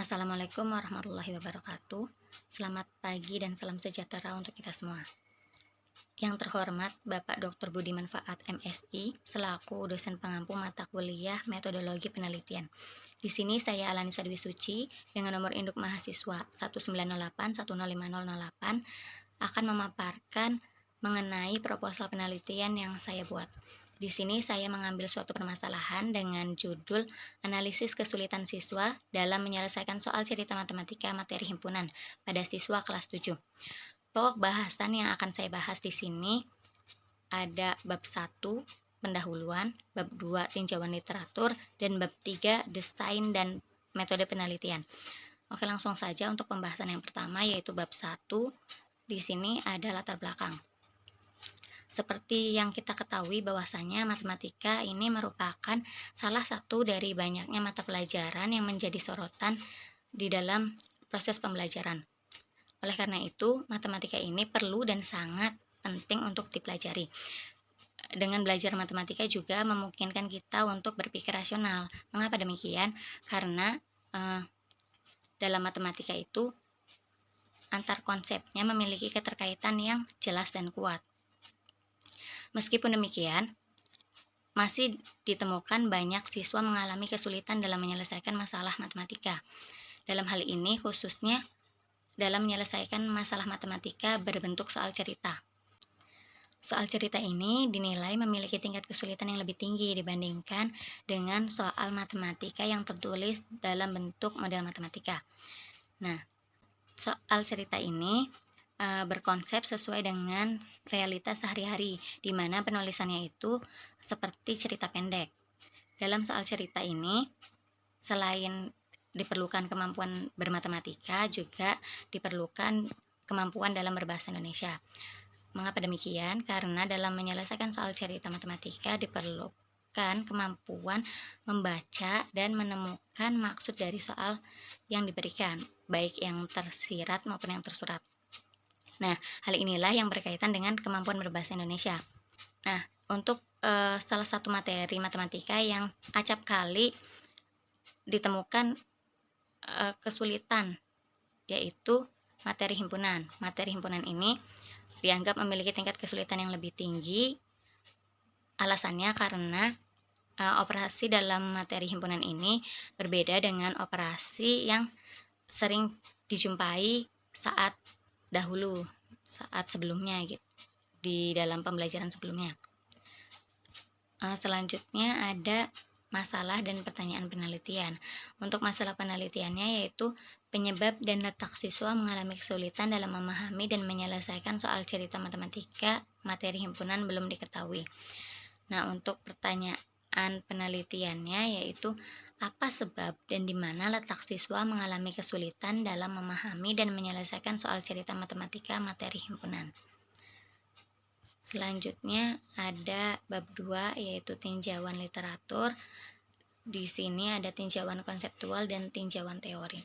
Assalamualaikum warahmatullahi wabarakatuh. Selamat pagi dan salam sejahtera untuk kita semua. Yang terhormat Bapak Dr. Budi Manfaat MSI selaku dosen pengampu mata kuliah Metodologi Penelitian. Di sini saya Alanisa Dwi Suci dengan nomor induk mahasiswa 190810508 akan memaparkan mengenai proposal penelitian yang saya buat. Di sini saya mengambil suatu permasalahan dengan judul Analisis Kesulitan Siswa dalam Menyelesaikan Soal Cerita Matematika Materi Himpunan pada siswa kelas 7. Pokok bahasan yang akan saya bahas di sini ada bab 1 pendahuluan, bab 2 tinjauan literatur, dan bab 3 desain dan metode penelitian. Oke, langsung saja untuk pembahasan yang pertama yaitu bab 1. Di sini ada latar belakang. Seperti yang kita ketahui bahwasanya matematika ini merupakan salah satu dari banyaknya mata pelajaran yang menjadi sorotan di dalam proses pembelajaran. Oleh karena itu, matematika ini perlu dan sangat penting untuk dipelajari. Dengan belajar matematika juga memungkinkan kita untuk berpikir rasional. Mengapa demikian? Karena dalam matematika itu antar konsepnya memiliki keterkaitan yang jelas dan kuat. Meskipun demikian, masih ditemukan banyak siswa mengalami kesulitan dalam menyelesaikan masalah matematika. Dalam hal ini khususnya dalam menyelesaikan masalah matematika berbentuk soal cerita. Soal cerita ini dinilai memiliki tingkat kesulitan yang lebih tinggi dibandingkan dengan soal matematika yang tertulis dalam bentuk model matematika. Nah, soal cerita ini berkonsep sesuai dengan realitas sehari-hari, di mana penulisannya itu seperti cerita pendek. Dalam soal cerita ini, selain diperlukan kemampuan bermatematika, juga diperlukan kemampuan dalam berbahasa Indonesia. Mengapa demikian? Karena dalam menyelesaikan soal cerita matematika diperlukan kemampuan membaca dan menemukan maksud dari soal yang diberikan, baik yang tersirat maupun yang tersurat. Nah, hal inilah yang berkaitan dengan kemampuan berbahasa Indonesia. Nah, untuk salah satu materi matematika yang acap kali ditemukan kesulitan, yaitu materi himpunan. Materi himpunan ini dianggap memiliki tingkat kesulitan yang lebih tinggi. Alasannya karena operasi dalam materi himpunan ini berbeda dengan operasi yang sering dijumpai saat sebelumnya gitu, di dalam pembelajaran sebelumnya. Selanjutnya ada masalah dan pertanyaan penelitian. Untuk masalah penelitiannya yaitu penyebab dan letak siswa mengalami kesulitan dalam memahami dan menyelesaikan soal cerita matematika materi himpunan belum diketahui. Nah, untuk pertanyaan penelitiannya yaitu apa sebab dan di mana letak siswa mengalami kesulitan dalam memahami dan menyelesaikan soal cerita matematika materi himpunan. Selanjutnya ada bab 2 yaitu tinjauan literatur. Di sini ada tinjauan konseptual dan tinjauan teori.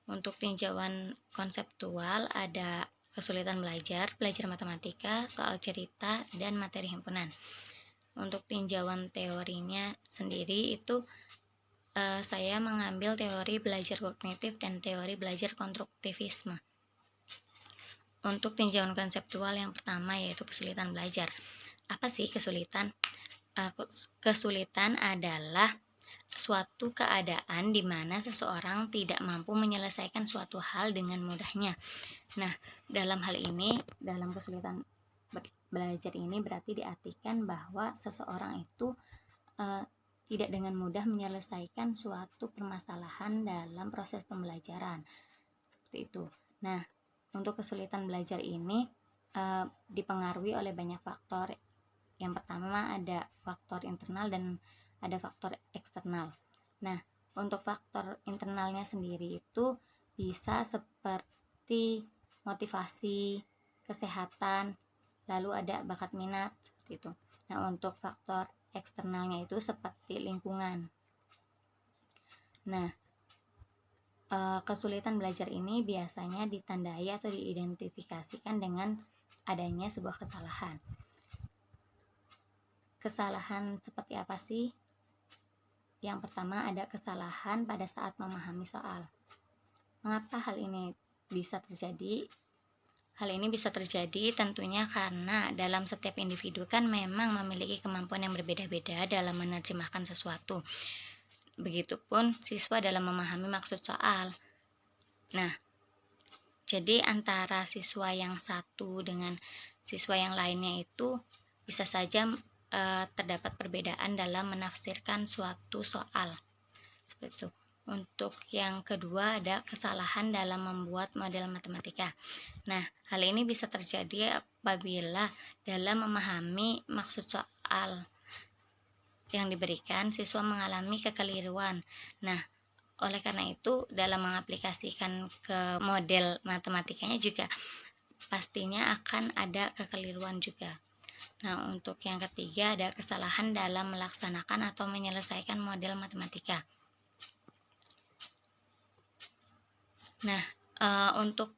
Untuk tinjauan konseptual ada kesulitan belajar matematika, soal cerita, dan materi himpunan. Untuk tinjauan teorinya sendiri itu saya mengambil teori belajar kognitif dan teori belajar konstruktivisme. Untuk tinjauan konseptual yang pertama yaitu kesulitan belajar. Apa sih kesulitan? Kesulitan adalah suatu keadaan di mana seseorang tidak mampu menyelesaikan suatu hal dengan mudahnya. Nah, dalam hal ini, dalam kesulitan belajar ini berarti diartikan bahwa seseorang itu tidak dengan mudah menyelesaikan suatu permasalahan dalam proses pembelajaran. Seperti itu. Nah, untuk kesulitan belajar ini dipengaruhi oleh banyak faktor. Yang pertama ada faktor internal dan ada faktor eksternal. Nah, untuk faktor internalnya sendiri itu bisa seperti motivasi, kesehatan, lalu ada bakat minat, seperti itu. Nah, untuk faktor eksternalnya itu seperti lingkungan. Nah, kesulitan belajar ini biasanya ditandai atau diidentifikasikan dengan adanya sebuah kesalahan. Kesalahan seperti apa sih? Yang pertama ada kesalahan pada saat memahami soal. Mengapa hal ini bisa terjadi? Hal ini bisa terjadi tentunya karena dalam setiap individu kan memang memiliki kemampuan yang berbeda-beda dalam menerjemahkan sesuatu. Begitupun siswa dalam memahami maksud soal. Nah, jadi antara siswa yang satu dengan siswa yang lainnya itu bisa saja terdapat perbedaan dalam menafsirkan suatu soal. Seperti itu. Untuk yang kedua ada kesalahan dalam membuat model matematika. Nah, hal ini bisa terjadi apabila dalam memahami maksud soal yang diberikan, siswa mengalami kekeliruan. Nah, oleh karena itu, dalam mengaplikasikan ke model matematikanya juga pastinya akan ada kekeliruan juga. Nah, untuk yang ketiga ada kesalahan dalam melaksanakan atau menyelesaikan model matematika. Nah, untuk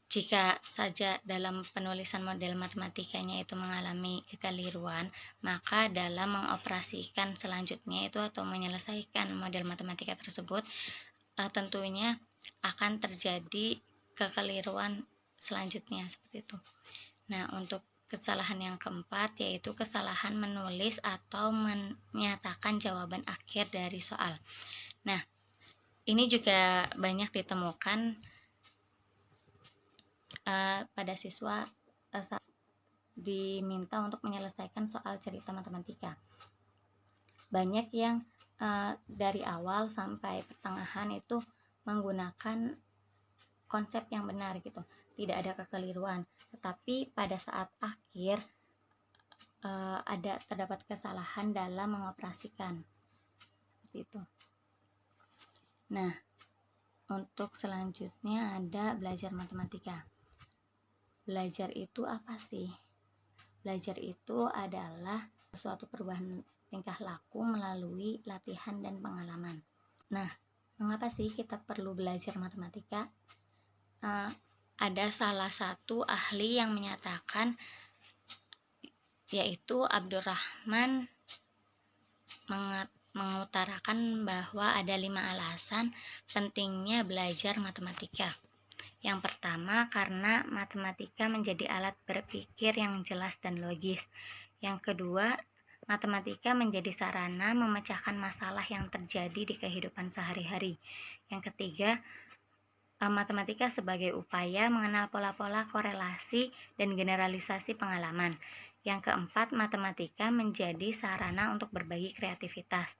jika saja dalam penulisan model matematikanya itu mengalami kekeliruan, maka dalam mengoperasikan selanjutnya itu atau menyelesaikan model matematika tersebut, tentunya akan terjadi kekeliruan selanjutnya seperti itu. Nah, untuk kesalahan yang keempat yaitu kesalahan menulis atau menyatakan jawaban akhir dari soal. Nah, ini juga banyak ditemukan pada siswa saat diminta untuk menyelesaikan soal cerita matematika. Banyak yang dari awal sampai pertengahan itu menggunakan konsep yang benar gitu, tidak ada kekeliruan. Tetapi pada saat akhir terdapat kesalahan dalam mengoperasikan seperti itu. Nah, untuk selanjutnya ada belajar matematika. Belajar itu apa sih? Belajar itu adalah suatu perubahan tingkah laku melalui latihan dan pengalaman. Nah, mengapa sih kita perlu belajar matematika? Ada salah satu ahli yang menyatakan, yaitu Abdurrahman, mengutarakan bahwa ada 5 alasan pentingnya belajar matematika. Yang pertama, karena matematika menjadi alat berpikir yang jelas dan logis. Yang kedua, matematika menjadi sarana memecahkan masalah yang terjadi di kehidupan sehari-hari. Yang ketiga, matematika sebagai upaya mengenal pola-pola korelasi dan generalisasi pengalaman. Yang keempat, matematika menjadi sarana untuk berbagi kreativitas.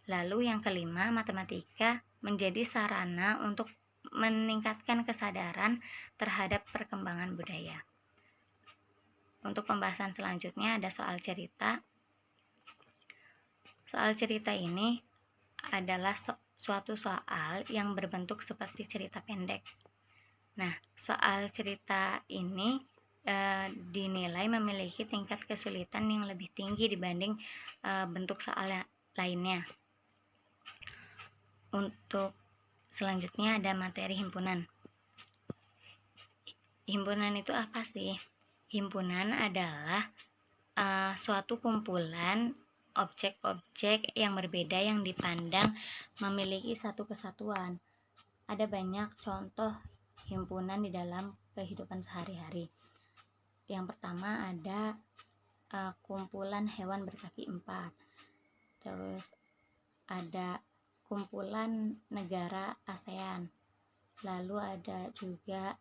Lalu yang kelima, matematika menjadi sarana untuk meningkatkan kesadaran terhadap perkembangan budaya. Untuk pembahasan selanjutnya ada soal cerita. Soal cerita ini adalah suatu soal yang berbentuk seperti cerita pendek. Nah, soal cerita ini dinilai memiliki tingkat kesulitan yang lebih tinggi dibanding bentuk soal lainnya. Untuk selanjutnya ada materi himpunan. Himpunan itu apa sih? Himpunan adalah suatu kumpulan objek-objek yang berbeda yang dipandang memiliki satu kesatuan. Ada banyak contoh himpunan di dalam kehidupan sehari-hari. Yang pertama ada kumpulan hewan berkaki 4. Terus ada kumpulan negara ASEAN. Lalu ada juga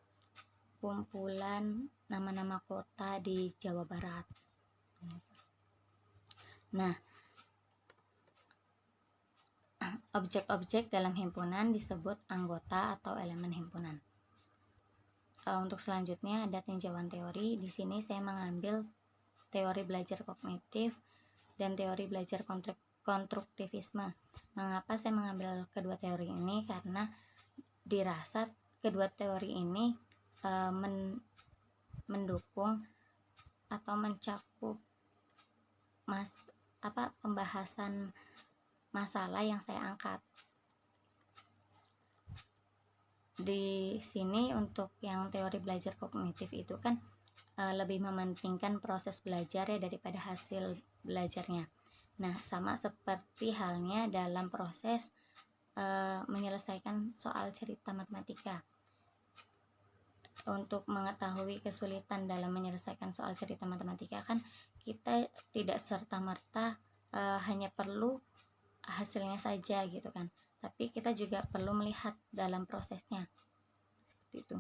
kumpulan nama-nama kota di Jawa Barat. Nah, objek-objek dalam himpunan disebut anggota atau elemen himpunan. Untuk selanjutnya ada tinjauan teori. Di sini saya mengambil teori belajar kognitif dan teori belajar konstruktivisme. Mengapa saya mengambil kedua teori ini? Karena dirasa kedua teori ini mendukung atau mencakup pembahasan masalah yang saya angkat. Di sini untuk yang teori belajar kognitif itu kan lebih mementingkan proses belajar ya daripada hasil belajarnya. Nah, sama seperti halnya dalam proses menyelesaikan soal cerita matematika. Untuk mengetahui kesulitan dalam menyelesaikan soal cerita matematika kan kita tidak serta-merta hanya perlu hasilnya saja gitu kan, tapi kita juga perlu melihat dalam prosesnya seperti itu.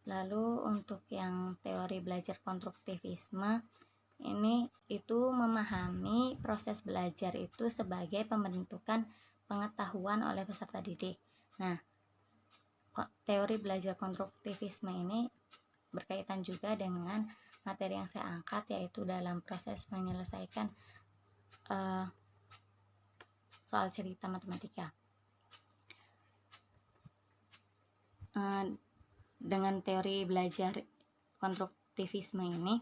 Lalu untuk yang teori belajar konstruktivisme ini itu memahami proses belajar itu sebagai pembentukan pengetahuan oleh peserta didik. Nah, teori belajar konstruktivisme ini berkaitan juga dengan materi yang saya angkat, yaitu dalam proses menyelesaikan soal cerita matematika. Dengan teori belajar konstruktivisme ini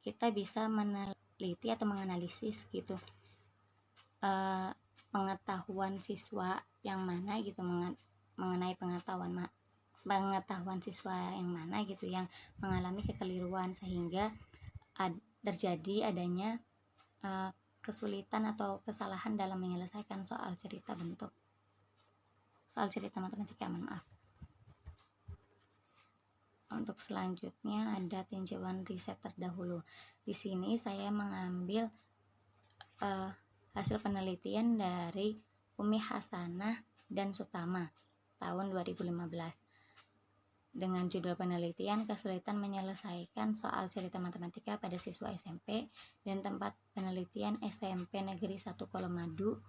kita bisa meneliti atau menganalisis gitu pengetahuan siswa yang mana gitu, mengenai pengetahuan siswa yang mana gitu yang mengalami kekeliruan sehingga terjadi adanya kesulitan atau kesalahan dalam menyelesaikan soal cerita matematika. Untuk selanjutnya ada tinjauan riset terdahulu. Di sini saya mengambil hasil penelitian dari Umi Hasanah dan Sutama tahun 2015 dengan judul penelitian kesulitan menyelesaikan soal cerita matematika pada siswa SMP dan tempat penelitian SMP Negeri 1 Kolomadu.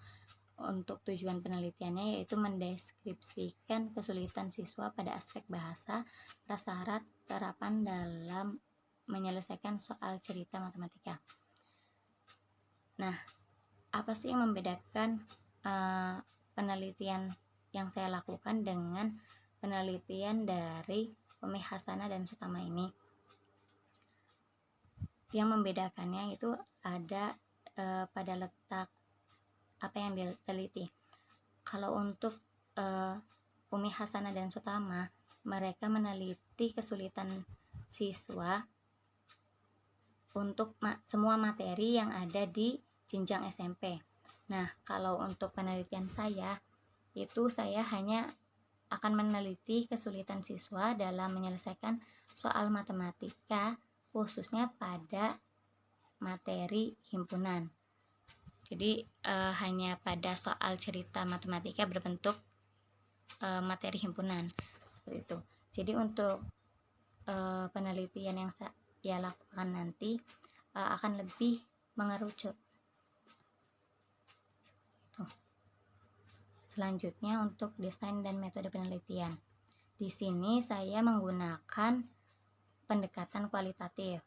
Untuk tujuan penelitiannya yaitu mendeskripsikan kesulitan siswa pada aspek bahasa, prasyarat, terapan dalam menyelesaikan soal cerita matematika. Nah, apa sih yang membedakan penelitian yang saya lakukan dengan penelitian dari Umi Hasanah dan Sutama ini? Yang membedakannya itu ada pada letak apa yang diteliti. Kalau untuk Umi Hasanah dan Sutama, mereka meneliti kesulitan siswa untuk semua materi yang ada di jenjang SMP. Nah, kalau untuk penelitian saya, itu saya hanya akan meneliti kesulitan siswa dalam menyelesaikan soal matematika, khususnya pada materi himpunan. Jadi hanya pada soal cerita matematika berbentuk materi himpunan seperti itu. Jadi untuk penelitian yang saya lakukan nanti akan lebih mengerucut. Selanjutnya untuk desain dan metode penelitian. Di sini saya menggunakan pendekatan kualitatif.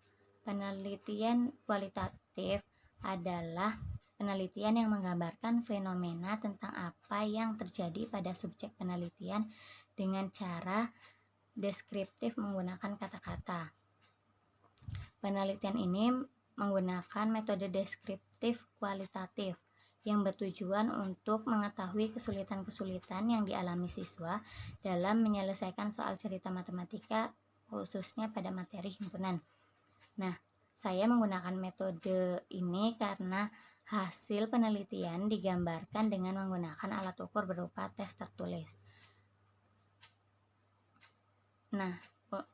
Penelitian kualitatif adalah penelitian yang menggambarkan fenomena tentang apa yang terjadi pada subjek penelitian dengan cara deskriptif menggunakan kata-kata. Penelitian ini menggunakan metode deskriptif kualitatif yang bertujuan untuk mengetahui kesulitan-kesulitan yang dialami siswa dalam menyelesaikan soal cerita matematika, khususnya pada materi himpunan. Nah, saya menggunakan metode ini karena hasil penelitian digambarkan dengan menggunakan alat ukur berupa tes tertulis. Nah,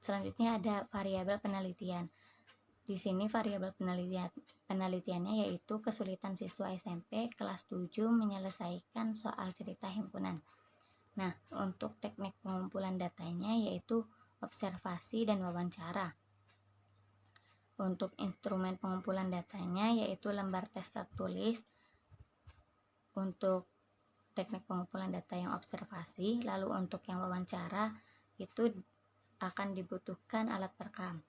selanjutnya ada variabel penelitian. Di sini variabel penelitiannya yaitu kesulitan siswa SMP kelas 7 menyelesaikan soal cerita himpunan. Nah, untuk teknik pengumpulan datanya yaitu observasi dan wawancara. Untuk instrumen pengumpulan datanya yaitu lembar tes tertulis. Untuk teknik pengumpulan data yang observasi, lalu untuk yang wawancara itu akan dibutuhkan alat perekam.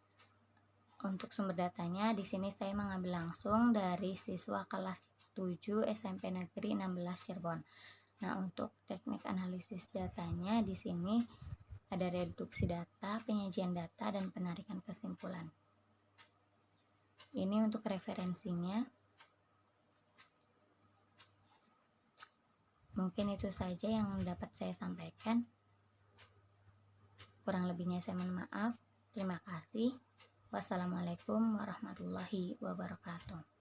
Untuk sumber datanya di sini saya mengambil langsung dari siswa kelas 7 SMP Negeri 16 Cirebon. Nah, untuk teknik analisis datanya di sini ada reduksi data, penyajian data, dan penarikan kesimpulan. Ini untuk referensinya. Mungkin itu saja yang dapat saya sampaikan. Kurang lebihnya saya mohon maaf. Terima kasih. Wassalamualaikum warahmatullahi wabarakatuh.